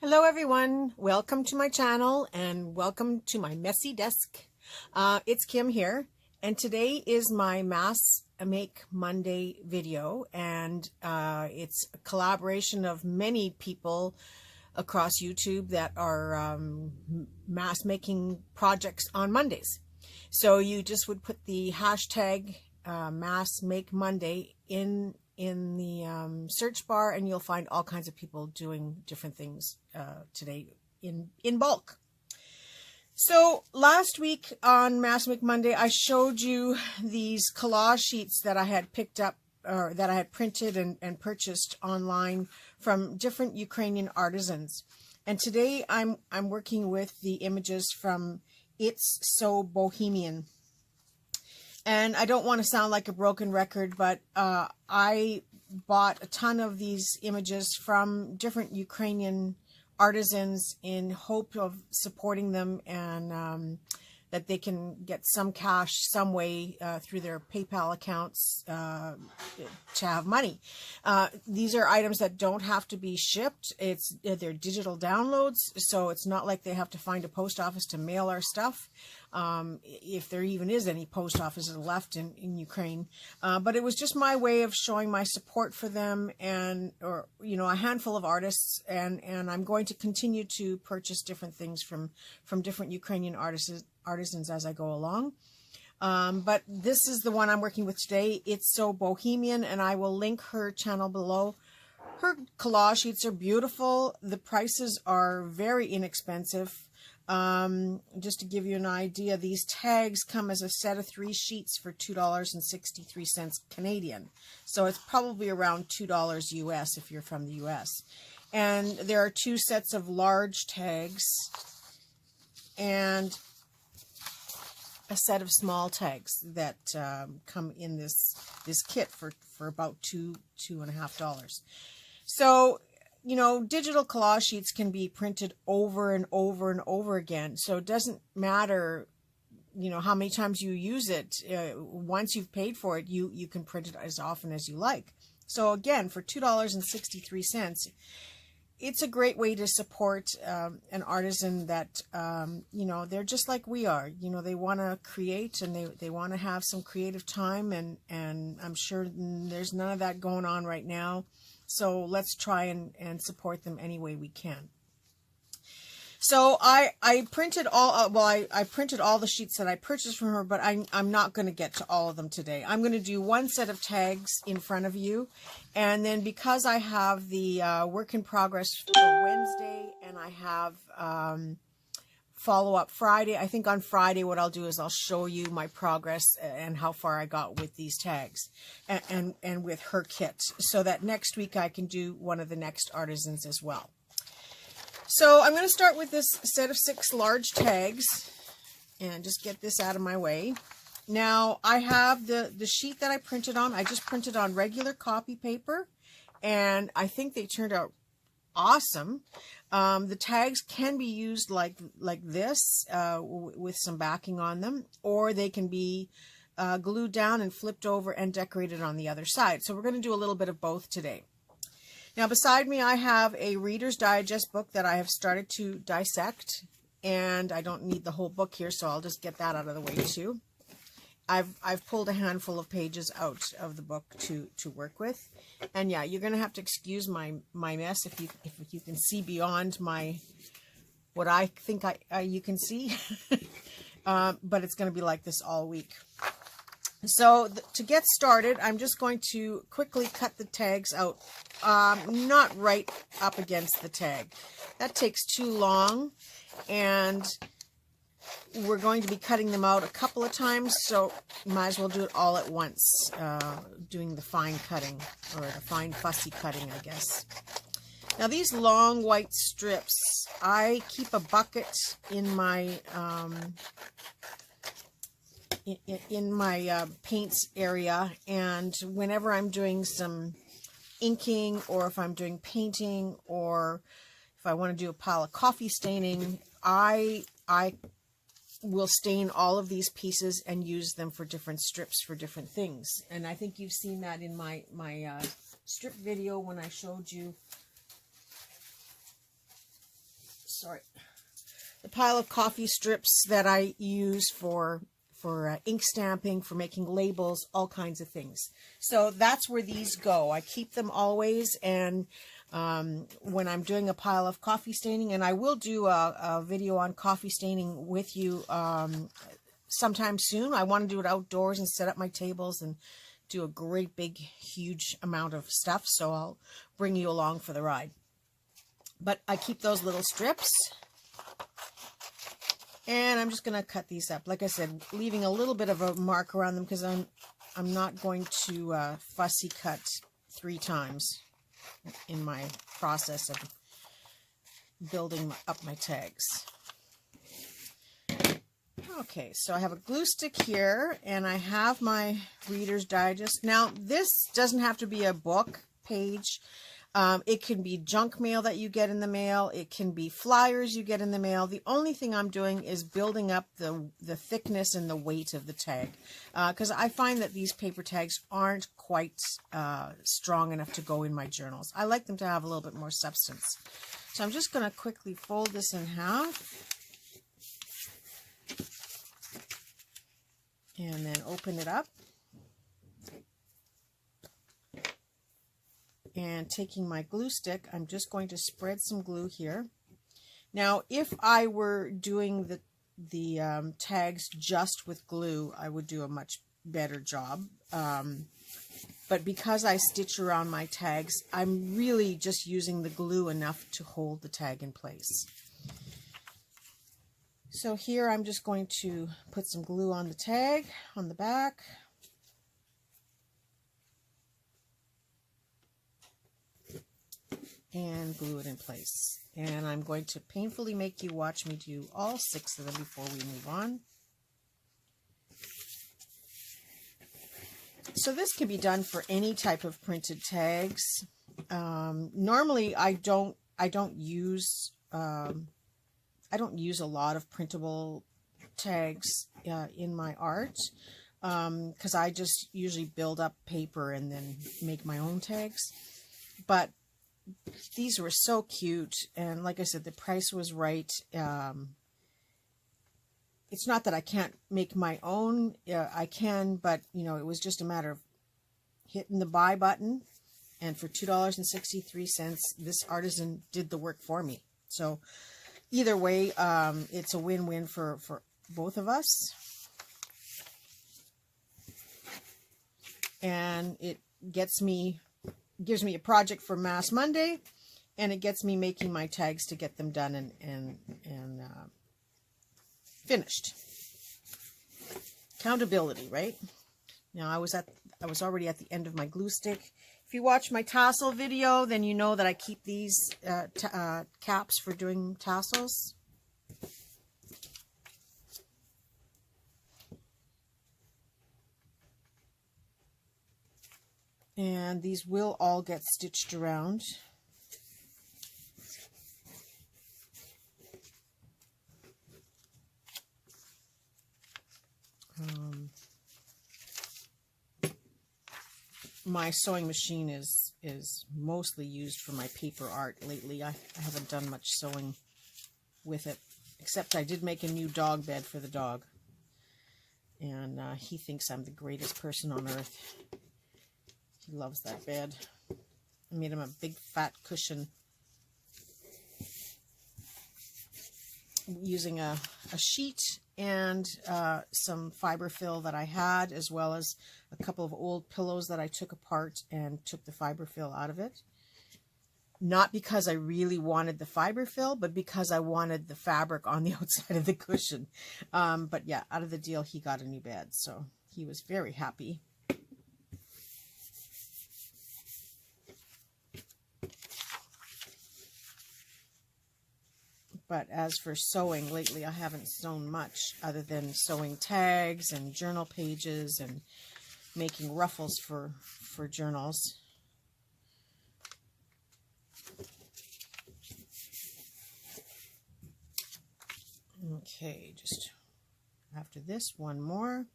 Hello everyone, welcome to my channel and welcome to my messy desk. It's Kim here, and today is my Mass Make Monday video, and it's a collaboration of many people across YouTube that are mass making projects on Mondays. So you just would put the hashtag Mass Make Monday in the search bar, and you'll find all kinds of people doing different things today in bulk. So last week on Mass Make Monday, I showed you these collage sheets that I had picked up, or that I had printed and purchased online from different Ukrainian artisans. And today I'm working with the images from It's So Bohemian. And I don't want to sound like a broken record, but I bought a ton of these images from different Ukrainian artisans in hope of supporting them, and that they can get some cash some way through their PayPal accounts to have money. These are items that don't have to be shipped. They're digital downloads, so it's not like they have to find a post office to mail our stuff. If there even is any post offices left in Ukraine. But it was just my way of showing my support for them, or a handful of artists, and I'm going to continue to purchase different things from different Ukrainian artisans as I go along. But this is the one I'm working with today. It's So Bohemian, and I will link her channel below. Her collage sheets are beautiful. The prices are very inexpensive. Just to give you an idea, these tags come as a set of 3 sheets for $2.63 Canadian. So it's probably around $2 US if you're from the US. And there are 2 sets of large tags and a set of small tags that come in this kit for about $2.50. So digital collage sheets can be printed over and over and over again. So it doesn't matter, how many times you use it. Once you've paid for it, you can print it as often as you like. So again, for $2.63, it's a great way to support an artisan that, they're just like we are. They want to create, and they want to have some creative time, and I'm sure there's none of that going on right now. So let's try and support them any way we can. So I printed all, I printed all the sheets that I purchased from her, but I'm not going to get to all of them today. I'm going to do one set of tags in front of you. And then because I have the work in progress for Wednesday, and I have follow-up Friday, I think on Friday what I'll do is I'll show you my progress and how far I got with these tags and with her kit, so that next week I can do one of the next artisans as well. So I'm going to start with this set of 6 large tags and just get this out of my way. Now I have the sheet that I printed on. I just printed on regular copy paper, and I think they turned out awesome. The tags can be used like this with some backing on them, or they can be glued down and flipped over and decorated on the other side. So we're going to do a little bit of both today. Now beside me I have a Reader's Digest book that I have started to dissect, and I don't need the whole book here, so I'll just get that out of the way too. I've pulled a handful of pages out of the book to work with, and yeah, you're gonna have to excuse my mess if you can see beyond what I think you can see, but it's gonna be like this all week. So to get started, I'm just going to quickly cut the tags out, not right up against the tag. That takes too long, and we're going to be cutting them out a couple of times, so you might as well do it all at once, doing the fine cutting, or the fine fussy cutting, I guess. Now these long white strips, I keep a bucket in my paints area, and whenever I'm doing some inking, or if I'm doing painting, or if I want to do a pile of coffee staining, I will stain all of these pieces and use them for different strips for different things. And I think you've seen that in my strip video when I showed you sorry, the pile of coffee strips that I use for ink stamping, for making labels, all kinds of things. So that's where these go. I keep them always, and when I'm doing a pile of coffee staining, and I will do a video on coffee staining with you sometime soon. I want to do it outdoors and set up my tables and do a great big huge amount of stuff, so I'll bring you along for the ride. But I keep those little strips, and I'm just going to cut these up, like I said, leaving a little bit of a mark around them because I'm not going to fussy cut 3 times in my process of building up my tags. Okay, so I have a glue stick here, and I have my Reader's Digest. Now, this doesn't have to be a book page. It can be junk mail that you get in the mail. It can be flyers you get in the mail. The only thing I'm doing is building up the thickness and the weight of the tag, because I find that these paper tags aren't quite strong enough to go in my journals. I like them to have a little bit more substance. So I'm just going to quickly fold this in half. And then open it up. And taking my glue stick, I'm just going to spread some glue here. Now, if I were doing the tags just with glue, I would do a much better job. But because I stitch around my tags, I'm really just using the glue enough to hold the tag in place. So here I'm just going to put some glue on the tag, on the back. And glue it in place. And I'm going to painfully make you watch me do all 6 of them before we move on. So this can be done for any type of printed tags. Normally I don't use a lot of printable tags in my art, because I just usually build up paper and then make my own tags. But these were so cute, and like I said, the price was right. It's not that I can't make my own. I can, but you know, it was just a matter of hitting the buy button, and for $2.63, this artisan did the work for me. So either way, it's a win-win for both of us. And it gives me a project for Mass Monday, and it gets me making my tags to get them done and finished. Accountability, right? Now I was already at the end of my glue stick. If you watch my tassel video, then you know that I keep these caps for doing tassels. And these will all get stitched around. My sewing machine is mostly used for my paper art lately. I haven't done much sewing with it, except I did make a new dog bed for the dog. And he thinks I'm the greatest person on earth. He loves that bed. I made him a big fat cushion using a sheet and some fiber fill that I had, as well as a couple of old pillows that I took apart and took the fiber fill out of it. Not because I really wanted the fiber fill, but because I wanted the fabric on the outside of the cushion. But yeah, out of the deal, he got a new bed, so he was very happy. But as for sewing, lately I haven't sewn much other than sewing tags and journal pages and making ruffles for journals. Okay, just after this, one more.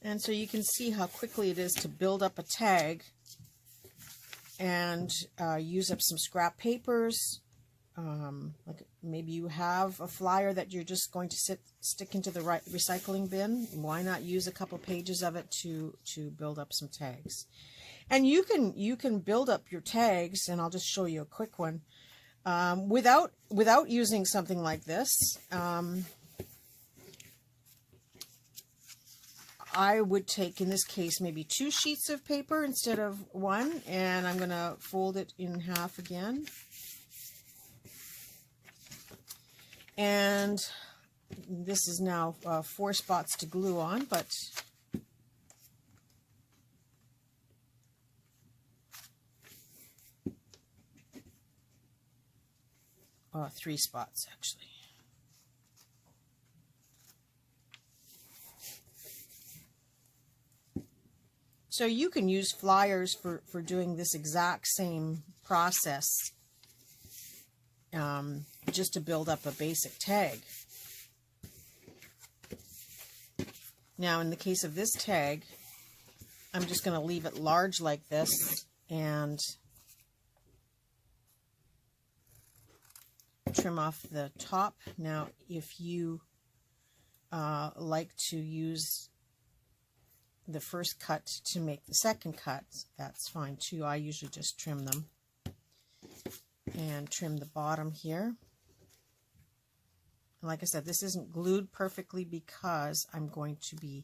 And so you can see how quickly it is to build up a tag and use up some scrap papers. Like maybe you have a flyer that you're just going to stick into the recycling bin. Why not use a couple pages of it to build up some tags? And you can build up your tags, and I'll just show you a quick one without using something like this. I would take, in this case, maybe 2 sheets of paper instead of 1, and I'm going to fold it in half again. And this is now 4 spots to glue on, but 3 spots actually. So you can use flyers for doing this exact same process, just to build up a basic tag. Now in the case of this tag, I'm just going to leave it large like this and trim off the top. Now if you like to use the first cut to make the second cut, that's fine too. I usually just trim them and trim the bottom here. And like I said, this isn't glued perfectly because I'm going to be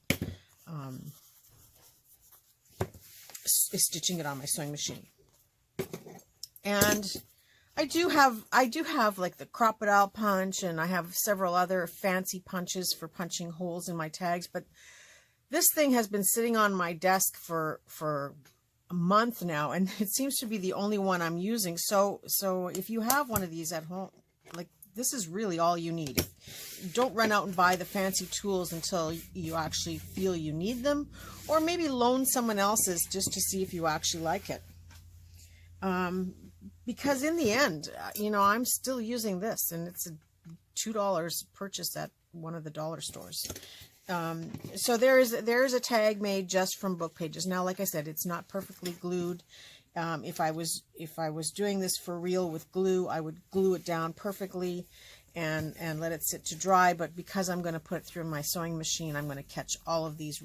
stitching it on my sewing machine. And I do have like the crocodile punch, and I have several other fancy punches for punching holes in my tags, but this thing has been sitting on my desk for a month now, and it seems to be the only one I'm using. So if you have one of these at home, like, this is really all you need. Don't run out and buy the fancy tools until you actually feel you need them, or maybe loan someone else's just to see if you actually like it. Because in the end, you know, I'm still using this, and it's a $2 purchase at one of the dollar stores. So there is a tag made just from book pages. Now, like I said, it's not perfectly glued. If I was doing this for real with glue, I would glue it down perfectly and let it sit to dry. But because I'm going to put it through my sewing machine, I'm going to catch all of these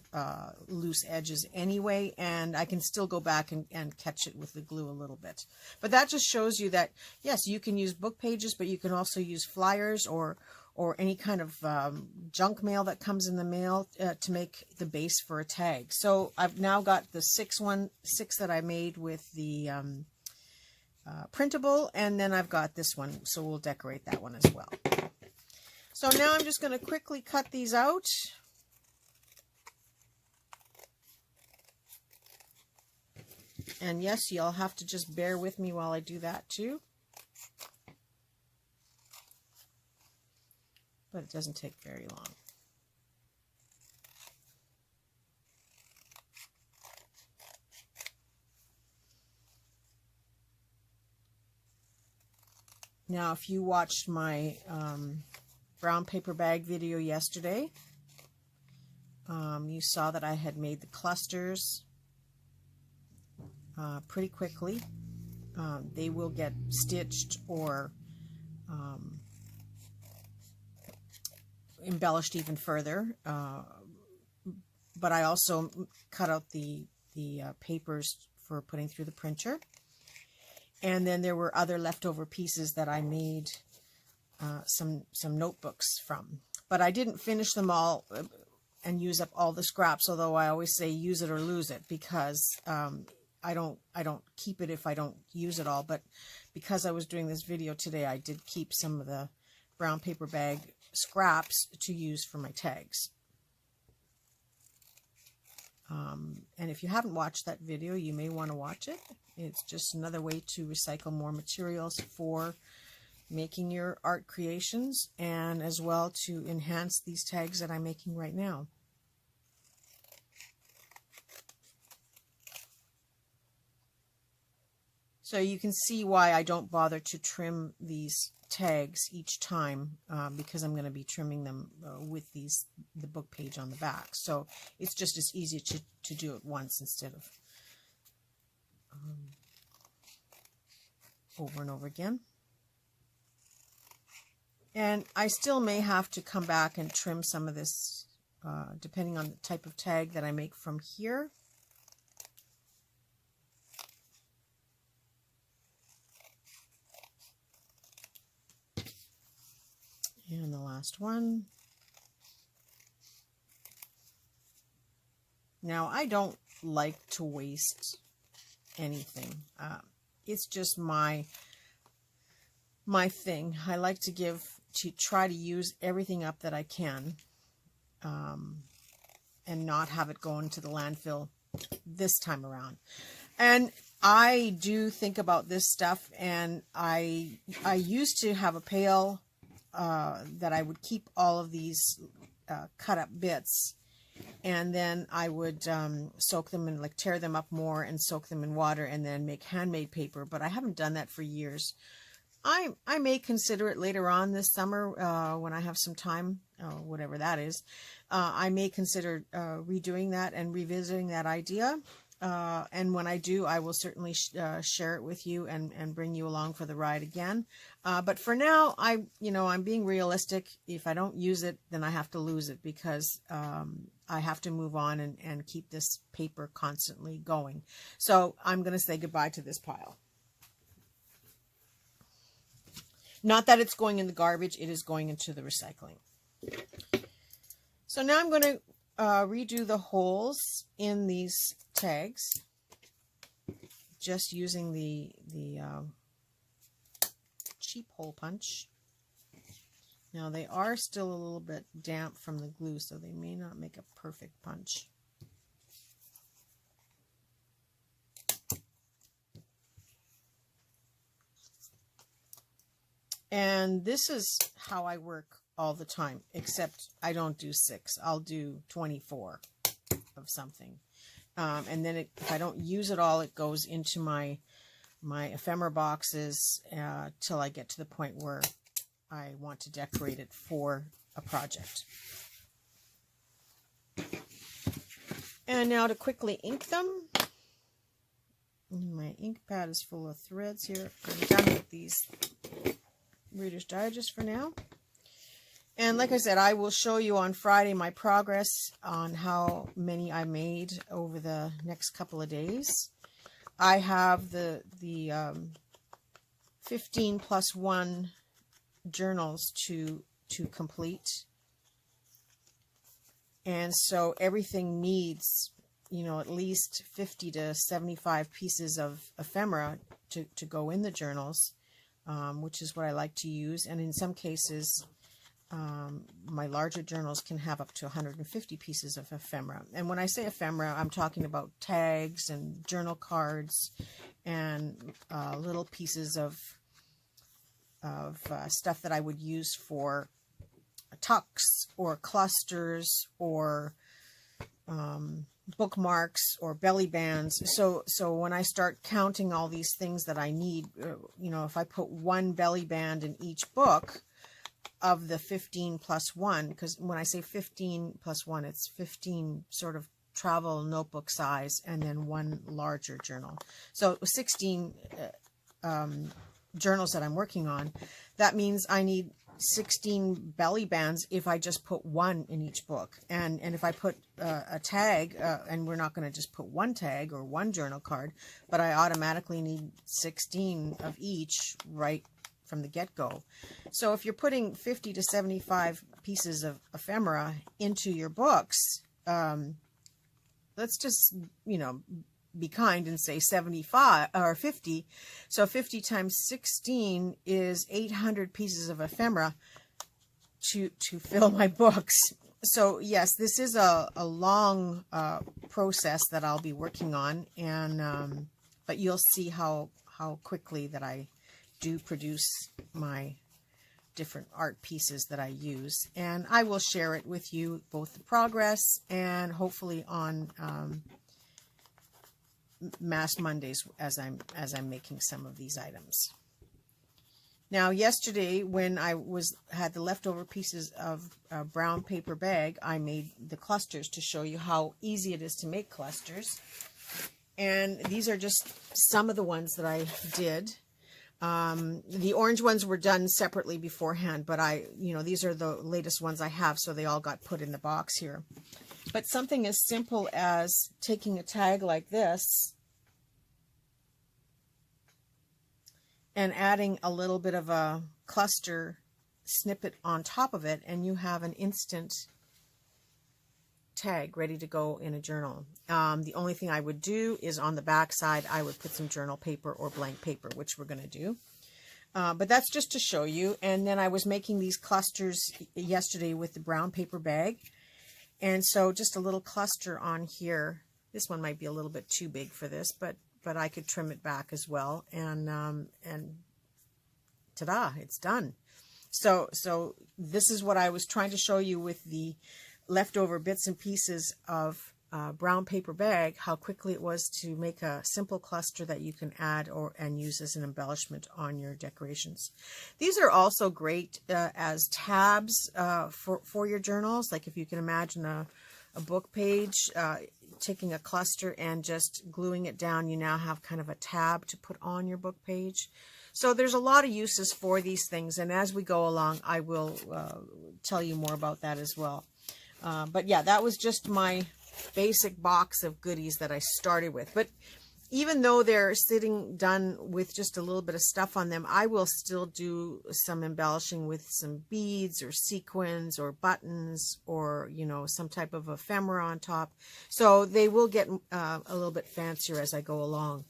loose edges anyway, and I can still go back and catch it with the glue a little bit. But that just shows you that, yes, you can use book pages, but you can also use flyers or any kind of junk mail that comes in the mail to make the base for a tag. So I've now got the 6 that I made with the printable, and then I've got this one, so we'll decorate that one as well. So now I'm just going to quickly cut these out. And yes, you'll have to just bear with me while I do that too. But it doesn't take very long. Now, if you watched my brown paper bag video yesterday, you saw that I had made the clusters pretty quickly. They will get stitched or embellished even further, but I also cut out the papers for putting through the printer, and then there were other leftover pieces that I made some notebooks from, but I didn't finish them all and use up all the scraps, although I always say use it or lose it, because I don't keep it if I don't use it all. But because I was doing this video today, I did keep some of the brown paper bag scraps to use for my tags. And if you haven't watched that video, you may want to watch it. It's just another way to recycle more materials for making your art creations, and as well to enhance these tags that I'm making right now. So you can see why I don't bother to trim these tags each time because I'm going to be trimming them with the book page on the back. So it's just as easy to do it once instead of over and over again. And I still may have to come back and trim some of this depending on the type of tag that I make from here. And the last one. Now, I don't like to waste anything. It's just my thing. I like to try to use everything up that I can, and not have it go into the landfill this time around. And I do think about this stuff, and I used to have a pail that I would keep all of these cut up bits, and then I would soak them and like tear them up more and soak them in water and then make handmade paper. But I haven't done that for years. I may consider it later on this summer when I have some time, whatever that is. I may consider redoing that and revisiting that idea. And when I do, I will certainly share it with you and bring you along for the ride again. But for now, I'm being realistic. If I don't use it, then I have to lose it because I have to move on and keep this paper constantly going. So I'm going to say goodbye to this pile. Not that it's going in the garbage, it is going into the recycling. So now I'm going to redo the holes in these tags, just using the cheap hole punch. Now they are still a little bit damp from the glue, so they may not make a perfect punch. And this is how I work all the time, except I don't do 6. I'll do 24 of something. And then if I don't use it all, it goes into my ephemera boxes till I get to the point where I want to decorate it for a project. And now to quickly ink them. My ink pad is full of threads here. I'm done with these Reader's Digest for now. And like I said, I will show you on Friday my progress on how many I made over the next couple of days. I have the 15 plus 1 journals to complete. And so everything needs, at least 50 to 75 pieces of ephemera to go in the journals. Which is what I like to use, and in some cases my larger journals can have up to 150 pieces of ephemera. And when I say ephemera, I'm talking about tags and journal cards and little pieces of stuff that I would use for tucks or clusters or bookmarks or belly bands. So when I start counting all these things that I need, if I put 1 belly band in each book of the 15 plus 1, because when I say 15 plus 1, it's 15 sort of travel notebook size and then 1 larger journal. So 16 journals that I'm working on, that means I need 16 belly bands if I just put 1 in each book. And if I put a tag, and we're not going to just put 1 tag or 1 journal card, but I automatically need 16 of each right from the get-go. So if you're putting 50 to 75 pieces of ephemera into your books, let's just, be kind and say 75 or 50. So 50 times 16 is 800 pieces of ephemera to fill my books. So yes, this is a long process that I'll be working on, and but you'll see how quickly that I do produce my different art pieces that I use, and I will share it with you, both the progress and hopefully on Mass Mondays as I'm making some of these items. Now, yesterday when I had the leftover pieces of brown paper bag, I made the clusters to show you how easy it is to make clusters. And these are just some of the ones that I did. The orange ones were done separately beforehand, but these are the latest ones I have, so they all got put in the box here. But something as simple as taking a tag like this and adding a little bit of a cluster snippet on top of it, and you have an instant tag ready to go in a journal. The only thing I would do is on the back side, I would put some journal paper or blank paper, which we're going to do. But that's just to show you. And then I was making these clusters yesterday with the brown paper bag. And so just a little cluster on here. This one might be a little bit too big for this, but I could trim it back as well. And ta-da, it's done. So this is what I was trying to show you with the leftover bits and pieces of brown paper bag, how quickly it was to make a simple cluster that you can add and use as an embellishment on your decorations. These are also great as tabs for your journals. Like if you can imagine a book page, taking a cluster and just gluing it down, you now have kind of a tab to put on your book page. So there's a lot of uses for these things, and as we go along, I will tell you more about that as well. But yeah, that was just my basic box of goodies that I started with. But even though they're sitting done with just a little bit of stuff on them, I will still do some embellishing with some beads or sequins or buttons or, some type of ephemera on top. So they will get a little bit fancier as I go along.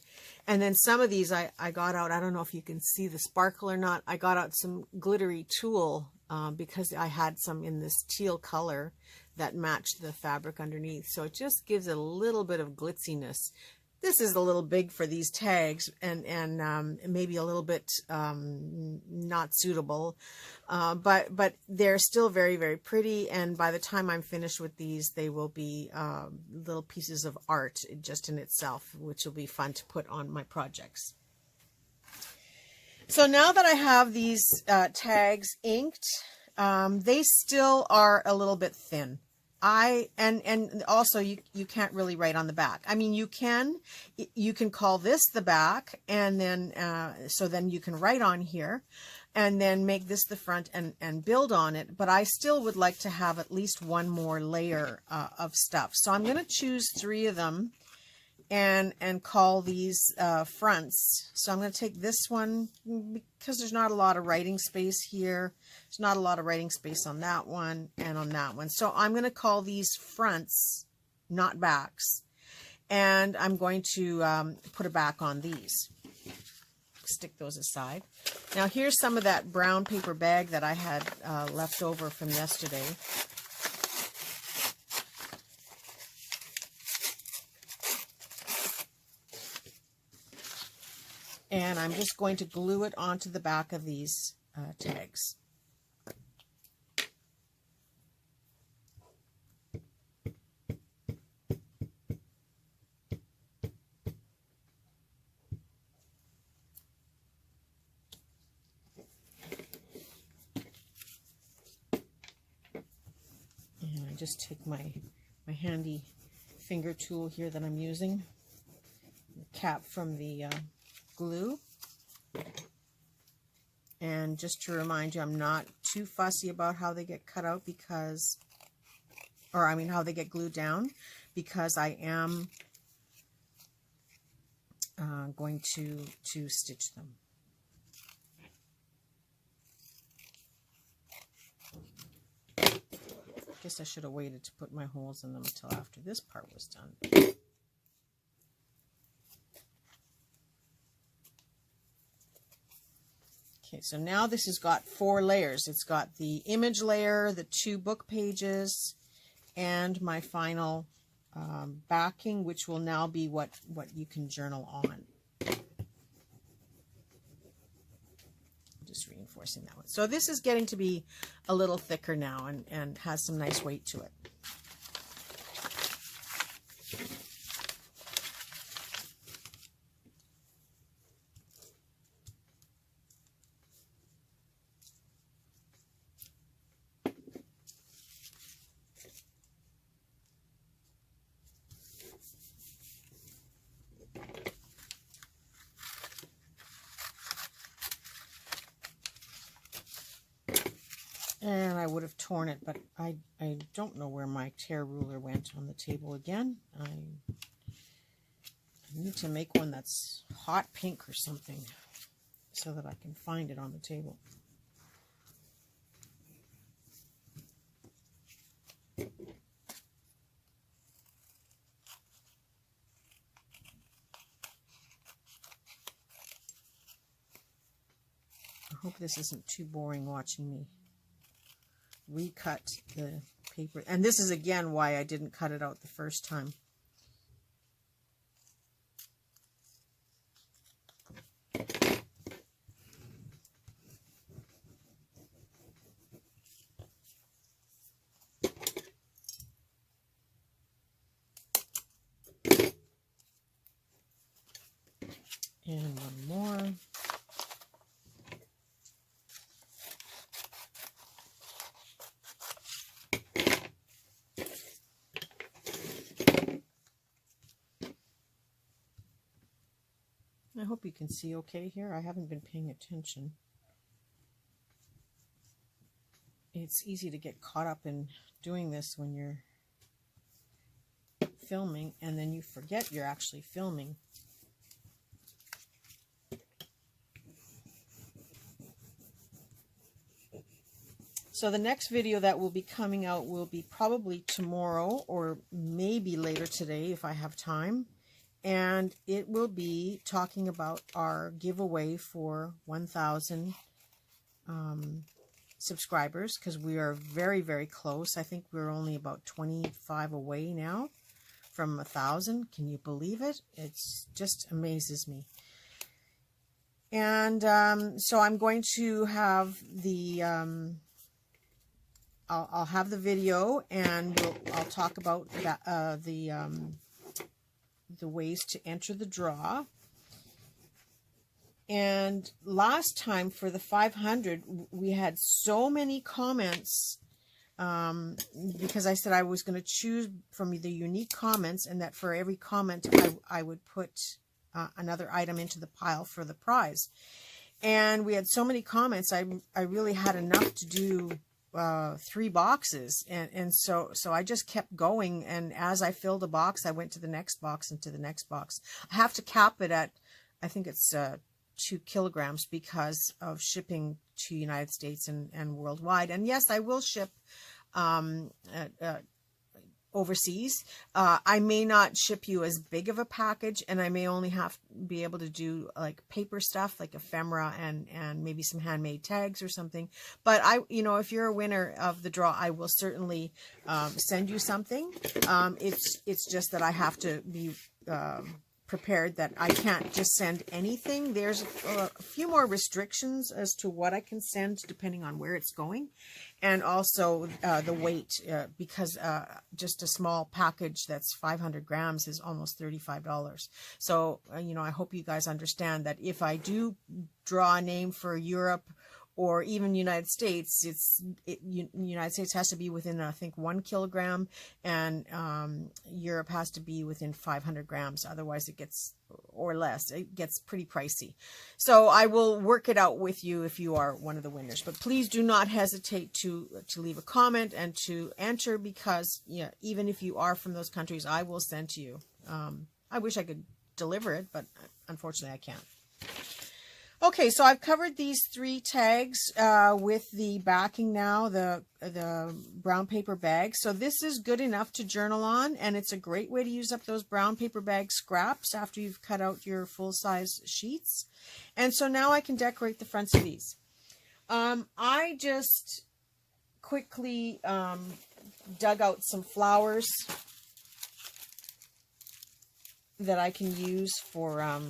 And then some of these I got out, I don't know if you can see the sparkle or not, I got out some glittery tulle because I had some in this teal color that matched the fabric underneath. So it just gives a little bit of glitziness. This is a little big for these tags and maybe a little bit not suitable, but they're still very, very pretty. And by the time I'm finished with these, they will be little pieces of art just in itself, which will be fun to put on my projects. So now that I have these tags inked, they still are a little bit thin. And also you can't really write on the back. I mean, you can call this the back, and then so then you can write on here and then make this the front and build on it. But I still would like to have at least one more layer of stuff. So I'm going to choose 3 of them and call these fronts. So I'm going to take this one because there's not a lot of writing space here. There's not a lot of writing space on that one and on that one. So I'm going to call these fronts, not backs. And I'm going to put a back on these. Stick those aside. Now here's some of that brown paper bag that I had left over from yesterday. And I'm just going to glue it onto the back of these tags. And I just take my handy finger tool here that I'm using, the cap from the glue, and just to remind you, I'm not too fussy about how they get cut out how they get glued down, because I am going to stitch them. I guess I should have waited to put my holes in them until after this part was done. Okay, so now this has got 4 layers. It's got the image layer, the 2 book pages, and my final backing, which will now be what you can journal on. Just reinforcing that one. So this is getting to be a little thicker now and has some nice weight to it. And I would have torn it, but I don't know where my tear ruler went on the table again. I need to make one that's hot pink or something so that I can find it on the table. I hope this isn't too boring watching me recut the paper. And this is again why I didn't cut it out the first time. And one more. I hope you can see okay here. I haven't been paying attention. It's easy to get caught up in doing this when you're filming and then you forget you're actually filming. So the next video that will be coming out will be probably tomorrow or maybe later today if I have time. And it will be talking about our giveaway for 1,000 subscribers, because we are very, very close. I think we're only about 25 away now from 1,000. Can you believe it? It just amazes me. And so I'm going to have the... I'll have the video, and I'll talk about that, the ways to enter the draw. And last time for the 500, we had so many comments because I said I was going to choose from the unique comments, and that for every comment I would put another item into the pile for the prize. And we had so many comments, I really had enough to do 3 boxes, and so I just kept going, and as I filled a box I went to the next box and to the next box. I have to cap it at, I think it's 2 kilograms because of shipping to United States and worldwide. And yes, I will ship overseas. I may not ship you as big of a package, and I may only have be able to do like paper stuff like ephemera and maybe some handmade tags or something. But if you're a winner of the draw, I will certainly send you something. It's just that I have to be prepared that I can't just send anything. There's a few more restrictions as to what I can send depending on where it's going, and also the weight, because just a small package that's 500 grams is almost $35. So I hope you guys understand that if I do draw a name for Europe or even United States, United States has to be within, I think, 1 kilogram, and Europe has to be within 500 grams. Otherwise it gets, or less, it gets pretty pricey. So I will work it out with you if you are one of the winners. But please do not hesitate to leave a comment and to enter, because even if you are from those countries, I will send to you. I wish I could deliver it, but unfortunately I can't. Okay, so I've covered these 3 tags with the backing now, the brown paper bag. So this is good enough to journal on, and it's a great way to use up those brown paper bag scraps after you've cut out your full-size sheets. And so now I can decorate the fronts of these. I just quickly dug out some flowers that I can use for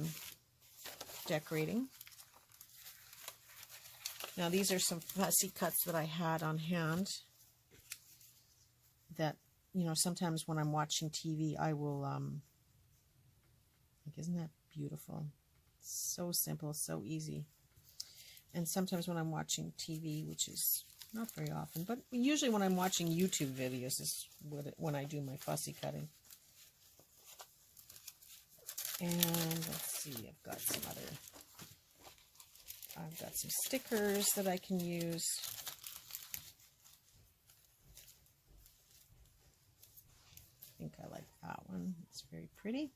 decorating. Now these are some fussy cuts that I had on hand that, sometimes when I'm watching TV, I will, like, isn't that beautiful? So simple, so easy. And sometimes when I'm watching TV, which is not very often, but usually when I'm watching YouTube videos is when I do my fussy cutting. And let's see, I've got some stickers that I can use. think I like that one. It's very pretty.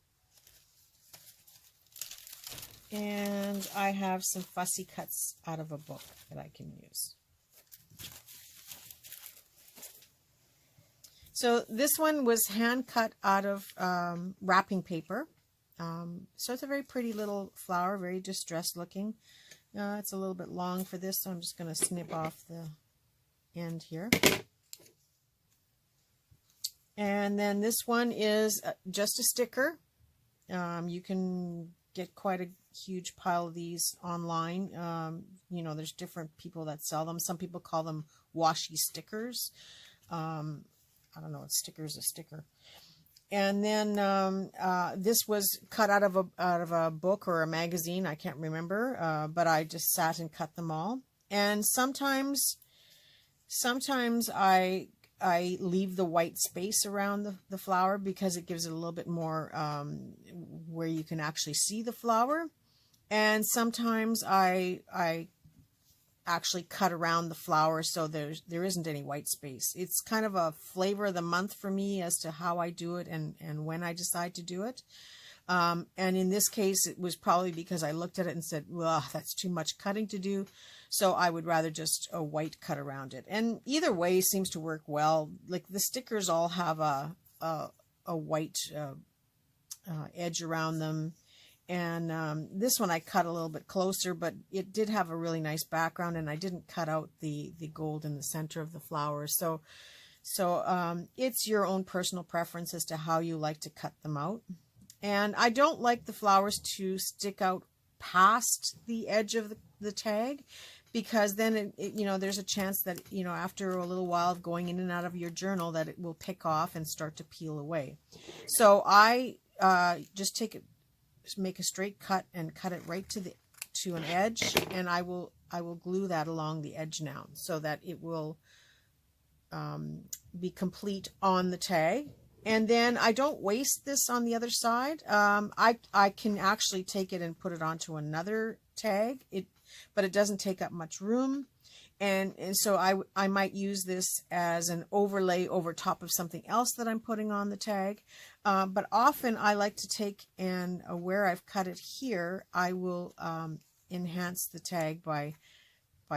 And I have some fussy cuts out of a book that I can use. So this one was hand cut out of wrapping paper. So it's a very pretty little flower, very distressed looking. It's a little bit long for this, so I'm just going to snip off the end here. And then this one is just a sticker. You can get quite a huge pile of these online. You know, there's different people that sell them. Some people call them washi stickers. I don't know, a sticker is a sticker. And then this was cut out of a book or a magazine. I can't remember, but I just sat and cut them all. And sometimes I leave the white space around the flower because it gives it a little bit more where you can actually see the flower. And sometimes I actually cut around the flower so there isn't any white space. It's kind of a flavor of the month for me as to how I do it and when I decide to do it. And in this case, it was probably because I looked at it and said, well, that's too much cutting to do. So I would rather just a white cut around it. And either way seems to work well. Like the stickers all have a white edge around them. And this one I cut a little bit closer, but it did have a really nice background, and I didn't cut out the gold in the center of the flowers. So it's your own personal preference as to how you like to cut them out. And I don't like the flowers to stick out past the edge of the tag, because then you know, there's a chance that, you know, after a little while of going in and out of your journal that it will pick off and start to peel away. So I just make a straight cut and cut it right to an edge, and I will glue that along the edge now so that it will be complete on the tag. And then I don't waste this on the other side. I can actually take it and put it onto another tag, but it doesn't take up much room. And so I might use this as an overlay over top of something else that I'm putting on the tag. But often I like to take and where I've cut it here, I will enhance the tag by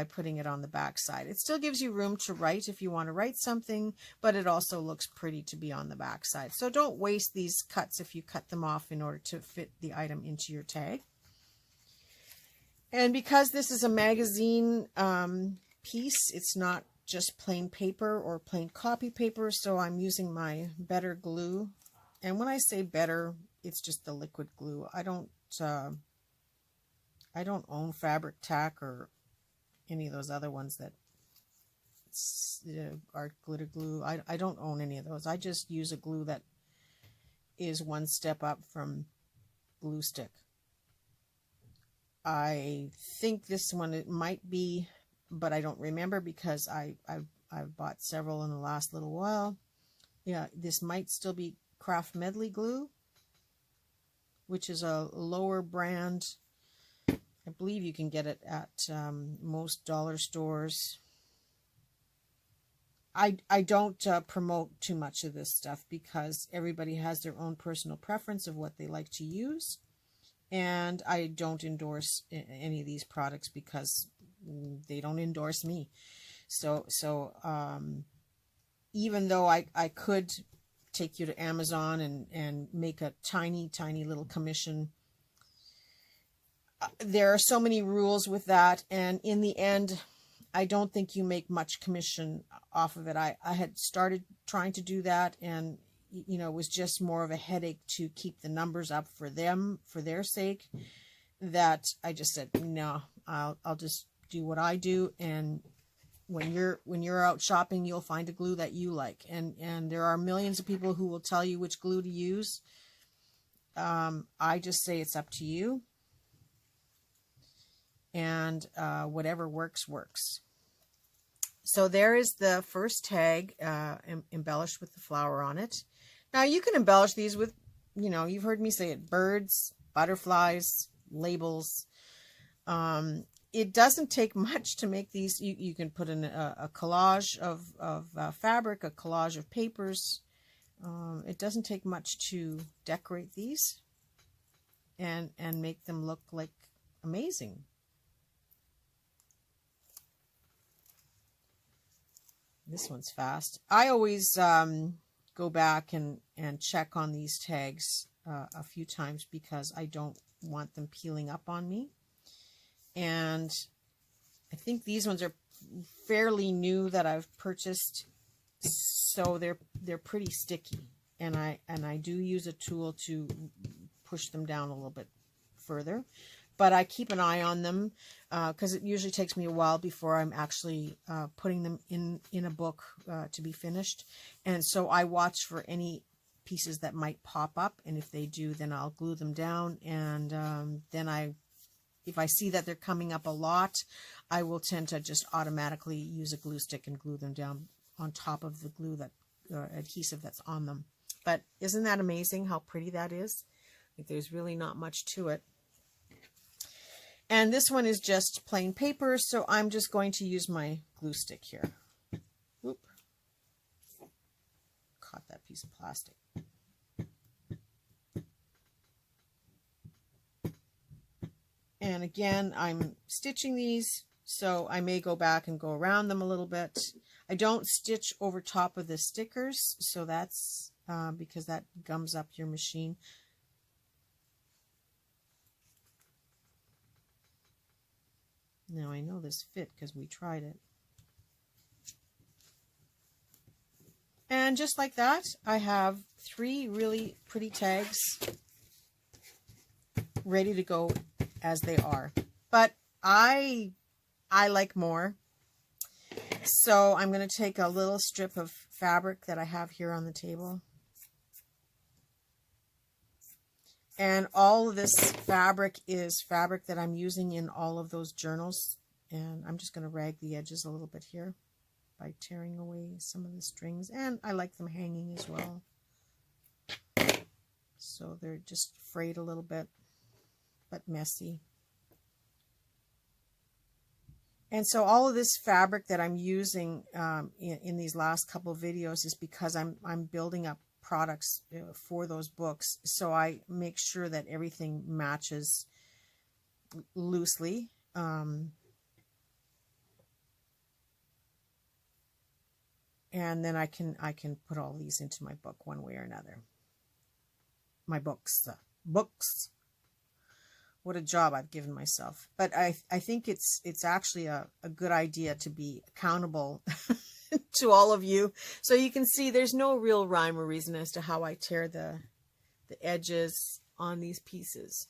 putting it on the back side. It still gives you room to write if you want to write something, but it also looks pretty to be on the back side. So don't waste these cuts if you cut them off in order to fit the item into your tag. And because this is a magazine piece, it's not just plain paper or plain copy paper, so I'm using my Better glue. And when I say Better, it's just the liquid glue. I don't own Fabric Tack or any of those other ones that are glitter glue. I don't own any of those. I just use a glue that is one step up from glue stick. I think this one, it might be, but I don't remember because I've bought several in the last little while. Yeah, this might still be Craft Medley glue, which is a lower brand. I believe you can get it at most dollar stores. I don't promote too much of this stuff because everybody has their own personal preference of what they like to use. And I don't endorse any of these products because they don't endorse me. So even though I could take you to Amazon and make a tiny little commission, there are so many rules with that, and in the end I don't think you make much commission off of it. I had started trying to do that, and you know, it was just more of a headache to keep the numbers up for them, for their sake, that I just said, no, I'll just do what I do. And when you're out shopping, you'll find a glue that you like. And there are millions of people who will tell you which glue to use. I just say it's up to you. And whatever works, works. So there is the first tag embellished with the flower on it. Now you can embellish these with, you know, you've heard me say it, birds, butterflies, labels. It doesn't take much to make these. You can put in a collage of fabric, a collage of papers, It doesn't take much to decorate these and make them look like amazing. This one's fast. I always go back and check on these tags a few times because I don't want them peeling up on me. And I think these ones are fairly new that I've purchased, so they're pretty sticky. And I do use a tool to push them down a little bit further. But I keep an eye on them because it usually takes me a while before I'm actually putting them in a book to be finished. And so I watch for any pieces that might pop up. And if they do, then I'll glue them down. And then if I see that they're coming up a lot, I will tend to just automatically use a glue stick and glue them down on top of the glue that adhesive that's on them. But isn't that amazing how pretty that is? Like, there's really not much to it. And this one is just plain paper, so I'm just going to use my glue stick here. Oop. Caught that piece of plastic. And again, I'm stitching these, so I may go back and go around them a little bit. I don't stitch over top of the stickers, so that's because that gums up your machine. Now I know this fit because we tried it. And just like that, I have 3 really pretty tags ready to go as they are. But I like more. So I'm going to take a little strip of fabric that I have here on the table. And all of this fabric is fabric that I'm using in all of those journals. And I'm just going to rag the edges a little bit here by tearing away some of the strings. And I like them hanging as well. So they're just frayed a little bit, but messy. And so all of this fabric that I'm using in these last couple of videos is because I'm building up products for those books. So I make sure that everything matches loosely. And then I can put all these into my book one way or another. My books. What a job I've given myself. But I think it's actually a good idea to be accountable to all of you. So you can see there's no real rhyme or reason as to how I tear the edges on these pieces.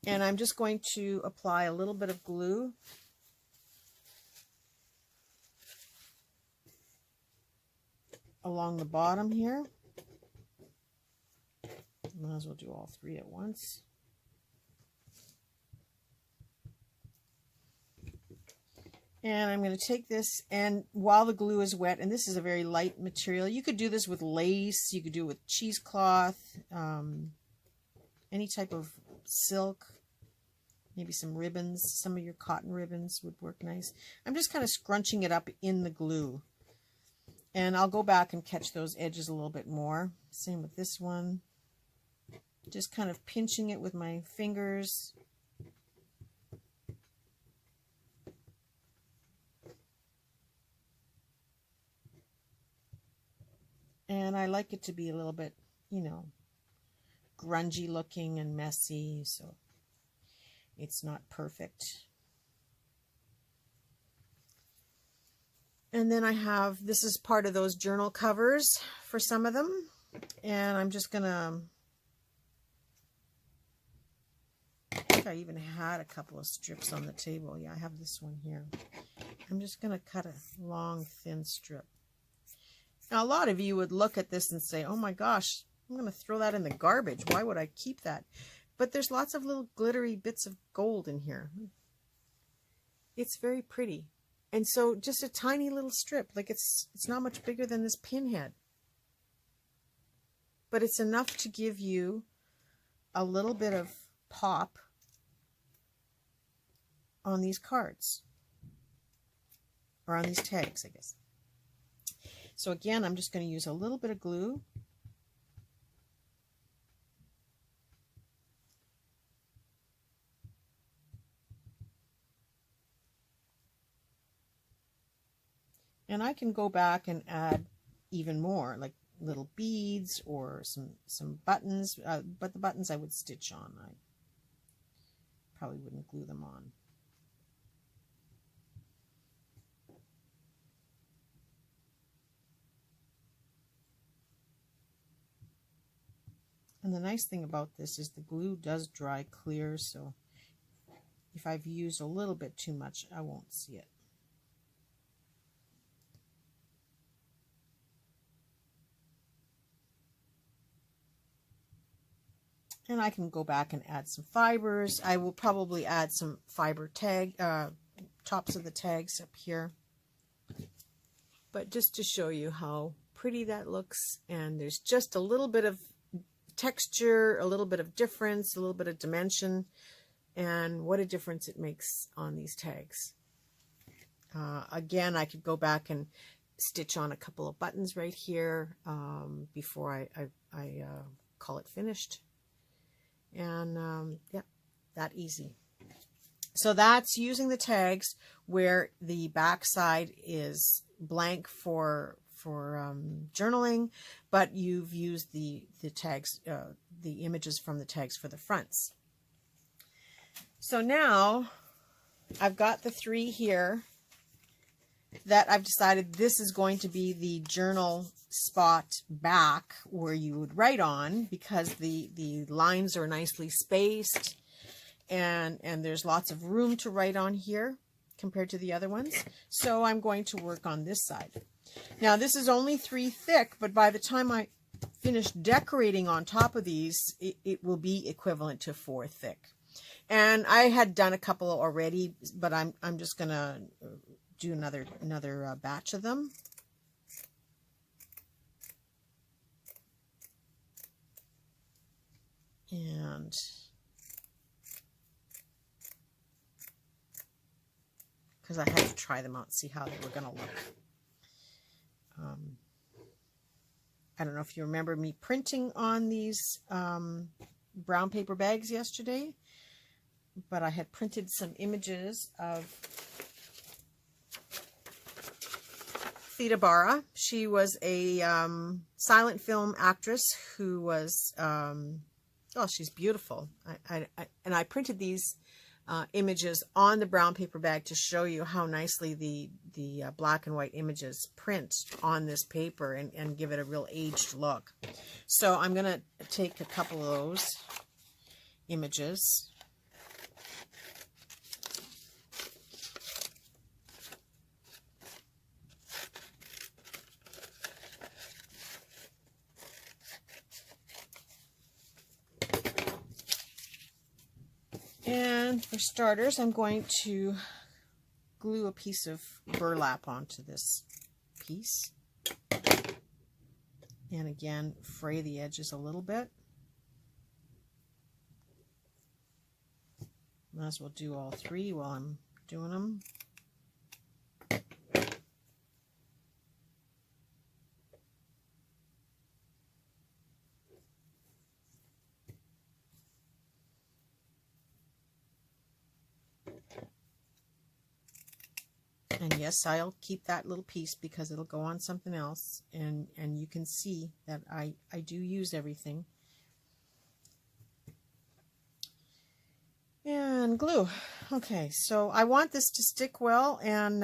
And I'm just going to apply a little bit of glue. Along the bottom here. Might as well do all 3 at once. And I'm going to take this, and while the glue is wet, and this is a very light material, you could do this with lace, you could do it with cheesecloth, any type of silk, maybe some ribbons, some of your cotton ribbons would work nice. I'm just kind of scrunching it up in the glue. And I'll go back and catch those edges a little bit more. Same with this one. Just kind of pinching it with my fingers. And I like it to be a little bit, you know, grungy looking and messy, so it's not perfect. And then I have, this is part of those journal covers for some of them. And I'm just going to, I think I even had a couple of strips on the table. Yeah, I have this one here. I'm just going to cut a long, thin strip. Now, a lot of you would look at this and say, oh my gosh, I'm going to throw that in the garbage. Why would I keep that? But there's lots of little glittery bits of gold in here. It's very pretty. And so just a tiny little strip, like it's not much bigger than this pinhead. But it's enough to give you a little bit of pop on these cards. Or on these tags, I guess. So again, I'm just going to use a little bit of glue. And I can go back and add even more, like little beads or some buttons, but the buttons I would stitch on. I probably wouldn't glue them on. And the nice thing about this is the glue does dry clear, so if I've used a little bit too much, I won't see it. And I can go back and add some fibers. I will probably add some fiber tag, tops of the tags up here. But just to show you how pretty that looks, and there's just a little bit of texture, a little bit of difference, a little bit of dimension, and what a difference it makes on these tags. Again, I could go back and stitch on a couple of buttons right here before I call it finished. And yeah, that easy. So that's using the tags where the back side is blank for journaling, but you've used the tags, the images from the tags for the fronts. So now I've got the 3 here that I've decided this is going to be the journal spot back where you would write on, because the lines are nicely spaced and there's lots of room to write on here compared to the other ones. So I'm going to work on this side. Now this is only 3 thick, but by the time I finish decorating on top of these, it will be equivalent to 4 thick. And I had done a couple already, but I'm just gonna do another batch of them. And because I had to try them out and see how they were going to look. I don't know if you remember me printing on these brown paper bags yesterday, but I had printed some images of Theda Bara. She was a silent film actress who was, oh, she's beautiful. And I printed these images on the brown paper bag to show you how nicely the black and white images print on this paper and give it a real aged look. So I'm going to take a couple of those images. And for starters, I'm going to glue a piece of burlap onto this piece. And again, fray the edges a little bit. Might as well do all 3 while I'm doing them. And yes, I'll keep that little piece because it'll go on something else. And you can see that I do use everything. And glue. Okay, so I want this to stick well, and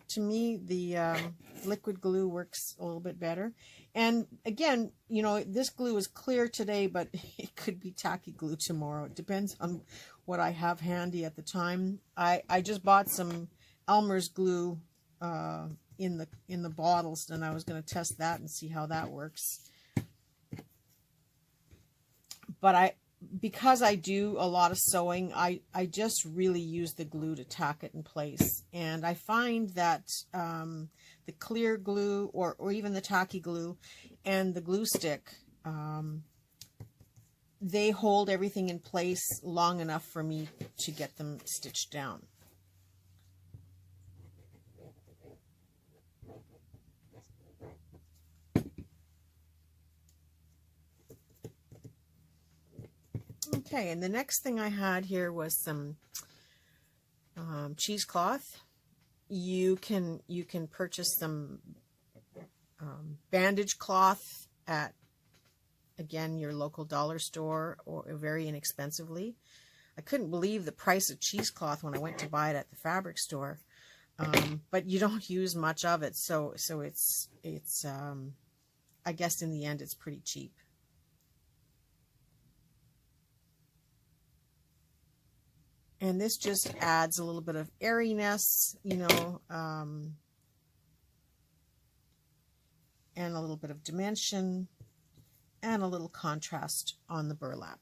to me the liquid glue works a little bit better. And again, you know, this glue is clear today, but it could be tacky glue tomorrow. It depends on what I have handy at the time. I just bought some Elmer's glue in the bottles, and I was going to test that and see how that works. But because I do a lot of sewing, I just really use the glue to tack it in place. And I find that the clear glue or even the tacky glue and the glue stick, they hold everything in place long enough for me to get them stitched down. Okay, and the next thing I had here was some cheesecloth. You can purchase some bandage cloth at, again, your local dollar store, or very inexpensively. I couldn't believe the price of cheesecloth when I went to buy it at the fabric store, but you don't use much of it, so it's I guess in the end it's pretty cheap. And this just adds a little bit of airiness, you know, and a little bit of dimension and a little contrast on the burlap.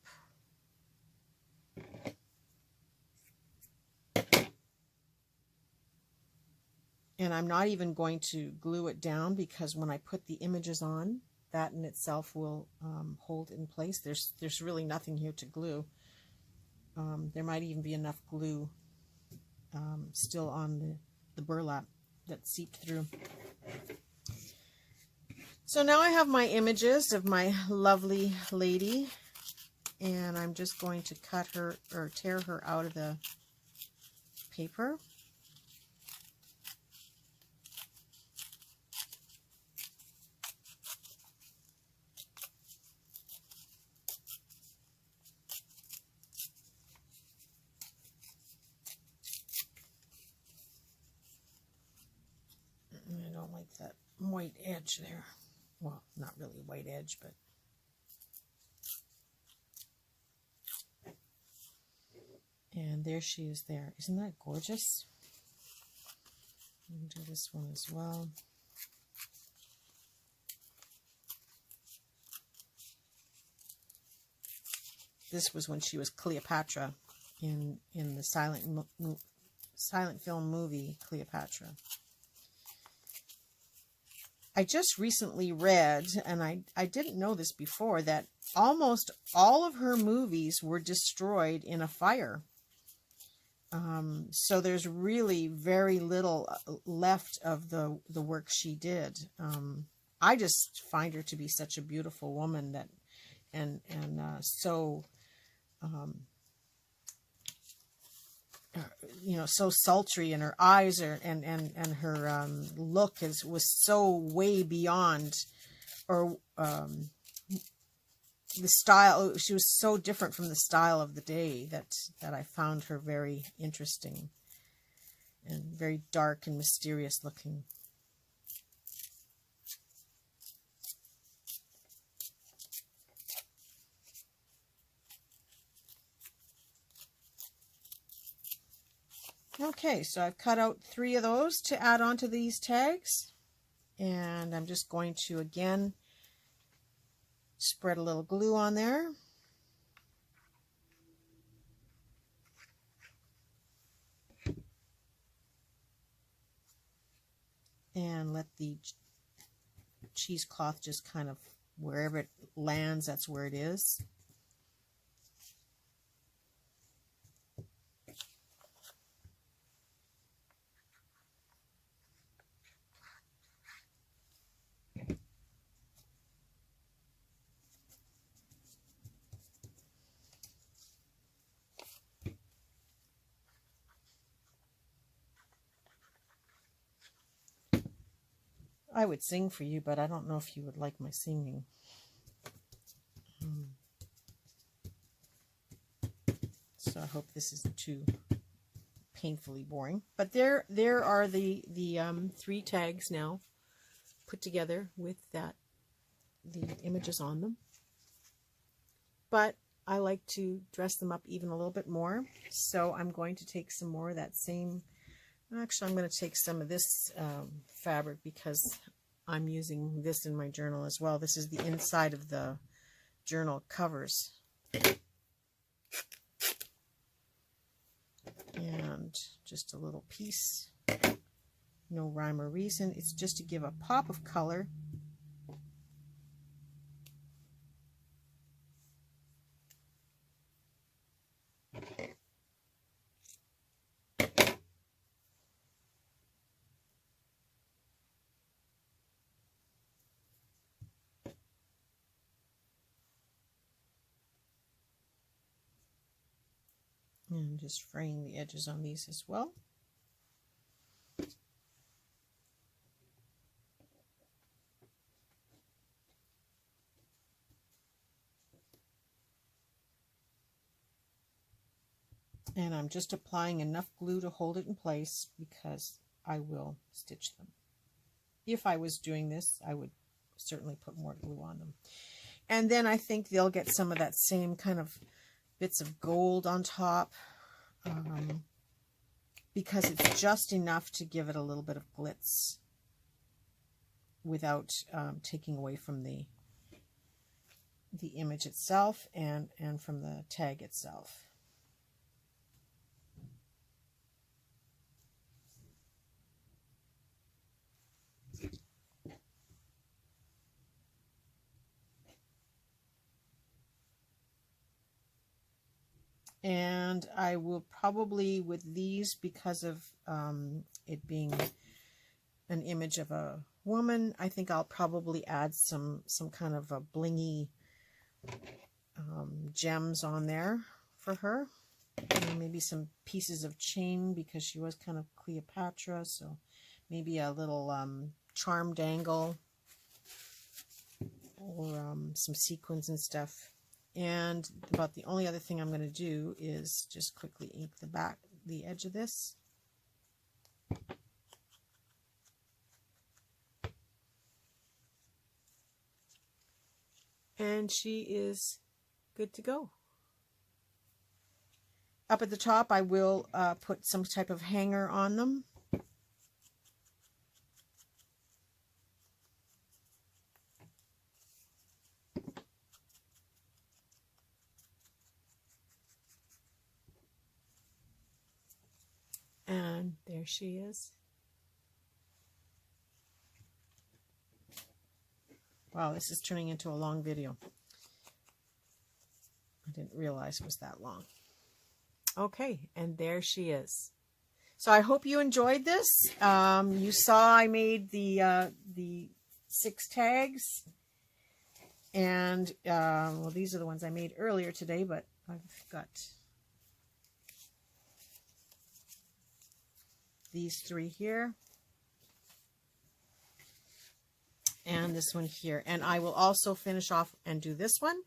And I'm not even going to glue it down, because when I put the images on, that in itself will hold in place. There's really nothing here to glue. There might even be enough glue still on the burlap that seeped through. So now I have my images of my lovely lady, and I'm just going to cut her, or tear her out of the paper. I don't like that white edge there. Well, not really a white edge, but and there she is there. Isn't that gorgeous? I'm going to do this one as well. This was when she was Cleopatra in the silent film movie Cleopatra. I just recently read, and I didn't know this before, that almost all of her movies were destroyed in a fire. So there's really very little left of the work she did. I just find her to be such a beautiful woman, that so you know, so sultry, and her eyes are, and her look was so way beyond, or the style. She was so different from the style of the day that I found her very interesting, and very dark and mysterious looking. Okay, so I've cut out 3 of those to add on to these tags, and I'm just going to again spread a little glue on there. And let the cheesecloth just kind of, wherever it lands, that's where it is. I would sing for you, but I don't know if you would like my singing. So I hope this isn't too painfully boring. But there are the 3 tags now put together with the images on them. But I like to dress them up even a little bit more. So I'm going to take some more of that same. Actually, I'm going to take some of this fabric, because I'm using this in my journal as well. This is the inside of the journal covers. And just a little piece. No rhyme or reason. It's just to give a pop of color. And just fraying the edges on these as well. And I'm just applying enough glue to hold it in place because I will stitch them. If I was doing this, I would certainly put more glue on them. And then I think they'll get some of that same kind of bits of gold on top, because it's just enough to give it a little bit of glitz without taking away from the image itself and from the tag itself. And I will probably, with these, because of it being an image of a woman, I think I'll probably add some kind of a blingy gems on there for her. And maybe some pieces of chain because she was kind of Cleopatra, so maybe a little charm dangle or some sequins and stuff. And about the only other thing I'm going to do is just quickly ink the edge of this. And she is good to go. Up at the top, I will put some type of hanger on them. And there she is. Wow, this is turning into a long video. I didn't realize it was that long. Okay, and there she is. So I hope you enjoyed this. You saw I made the 6 tags. And, well, these are the ones I made earlier today, but I've got these 3 here. And this one here. And I will also finish off and do this one.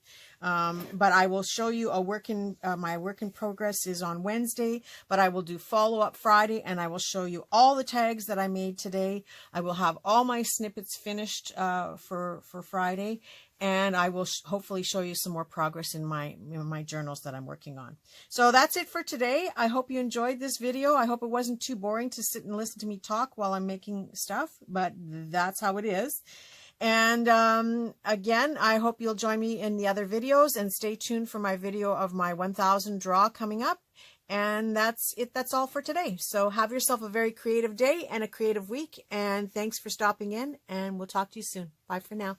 But I will show you a my work in progress is on Wednesday, but I will do follow-up Friday, and I will show you all the tags that I made today. I will have all my snippets finished for Friday, and I will hopefully show you some more progress in my journals that I'm working on. So that's it for today. I hope you enjoyed this video. I hope it wasn't too boring to sit and listen to me talk while I'm making stuff, but that's how it is. And again, I hope you'll join me in the other videos, and stay tuned for my video of my 1000 draw coming up. And that's it. That's all for today. So have yourself a very creative day and a creative week. And thanks for stopping in, and we'll talk to you soon. Bye for now.